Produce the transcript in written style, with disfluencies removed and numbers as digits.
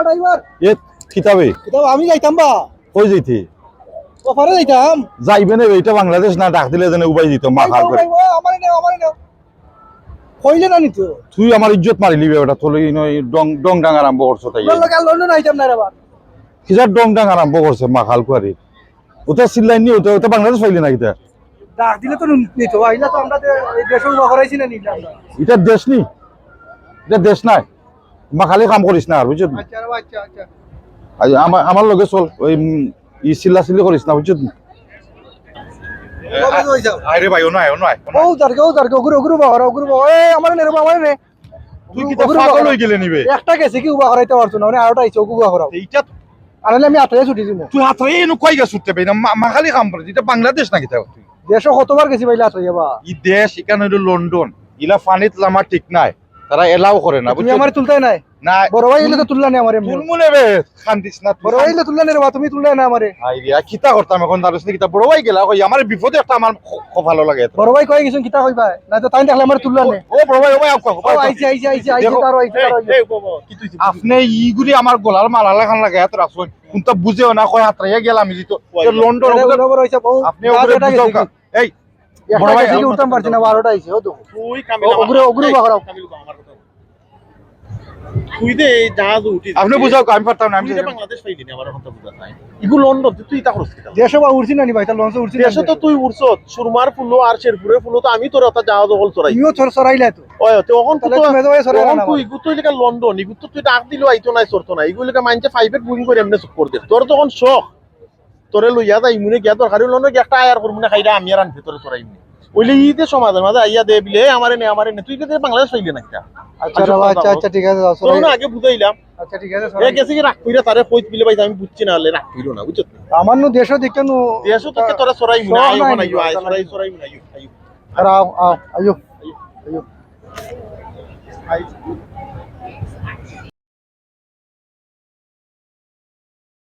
driver এ কিতাবে কিতাব আমি যাইতাম বা কই যাইতে ওপারে যাইতাম যাইবে না এটা বাংলাদেশ না ডাক দিলে যেন উবাই দিত মাখাল করে আমারে নাও কইলে না নিতো তুই আমার ইজ্জত মারিলি বেটা তোলে নয় ডং ডং ডাং আরম্ভ করছো তাই লোকাল লন্ডন আইতাম না রে বা কিসার ডং ডাং আরম্ভ করছে মাখাল করে ওটা সিল্লাই নি ওটা বাংলাদেশ পাইলি না কিতা ডাক দিলে তো নিতো আইলা তো আমরা এই দেশে উবা করাইছি না নিলাম না এটা দেশ নি এটা দেশ নাই মাখালি কাম করিস না আর বুঝছো আচ্ছা আচ্ছা আচ্ছা আমার লগে চল ওই ই চিল্লা চিল্লি করিস না বুঝছো আরে ভাই ওনাই ও দারকে ওগুরু বাবা এ আমারে নে রে আমারে নে তুই কি তা পাগল হই গেলে নিবে একটা গেছে কি উবা করাইতে পারছো না মানে আরোটা আইছে উবা করাও এইটা আনলে আমি আটে ছুটি দিমু তুই হাত রে এনো কই গা ছুটতে পাই না মাখালি কাম করে এটা বাংলাদেশ না কিতা তুই দেশে কতবার গেছি ভাইলা আটে যাবা ই দেশ এখানে হইলো লন্ডন ইলা ফানিত লামা ঠিক নাই তারা এলাও করে না তুমি আমারে তুলতাই নাই না বড় ভাই এলে তো তুললা নে আমারে তুলমুনে বে খান্দিস না বড় ভাই এলে তুললা নে রে বা তুমি তুললা না আমারে আই রিয়া কিতা করতাম এখন দারুস নি কিতা বড় ভাই গেলা কই আমার বিপদে একটা আমার খুব ভালো লাগে বড় ভাই কই গেছেন কিতা কইবা না তো তাই দেখলে আমারে তুললা নে ও বড় ভাই আপকা ও আইছে তারো আইছে আপনি ইগুলি আমার গলার মালা লাগান লাগে এত রাখছেন কোনটা বুঝেও না কই হাতরাইয়া গেলাম আমি তো লন্ডন বড় হইছে বহু আপনি ওগুলো বুঝাও কা এই বড় ভাই কি উঠতাম পারছি না 12টা আইছে ও তো তুই কামিল ওগুরু বাকরাও তুই দে জাহাজ উঠি আপনি বুঝাও কা আমি পারতাম না আমি বাংলাদেশ পাইলি না আমার কথা বুঝা নাই ইগু লন্ডন তুই তা করছিস দেশে বা উড়ছি না নি ভাই তা লঞ্চে উড়ছি না দেশে তো তুই উড়ছত সুরমার ফুলো আর শেরপুরের ফুলো তো আমি তোর ওটা জাহাজ হল চড়াই ইও চড়াইলা তো ওই তখন তাহলে তুমি তো সরাইলা না তুই ইগু তুই লেখা লন্ডন ইগু তো তুই ডাক দিলো আইতো নাই চড়তো না ইগু লেখা মাইনছে প্রাইভেট বুকিং করে এমনি চুপ করে দে তোর তখন শখ তোরে লইয়া যাই মুনে গিয়া তোর খালি লন্ডন একটা আয়ার করব না খাইরা আমি আর আন ভিতরে চড়াইনি ওইলে ইতে সমাজের মাঝে আইয়া দে বিলে আমারে নে তুই কে বাংলাদেশ পাইলি না একটা আচ্ছা ঠিক আছে তোর না আগে বুঝাইলাম আচ্ছা ঠিক আছে এ গেছে কি রাখ কইরা তারে কইত বিলে ভাই আমি বুঝছি না হলে রাখ কইরো না বুঝছ আমার নো দেশও দেখতে নো দেশও তো তোরা সরাই মুনা আইও না সরাই মুনা আইও আও আইও আইও আই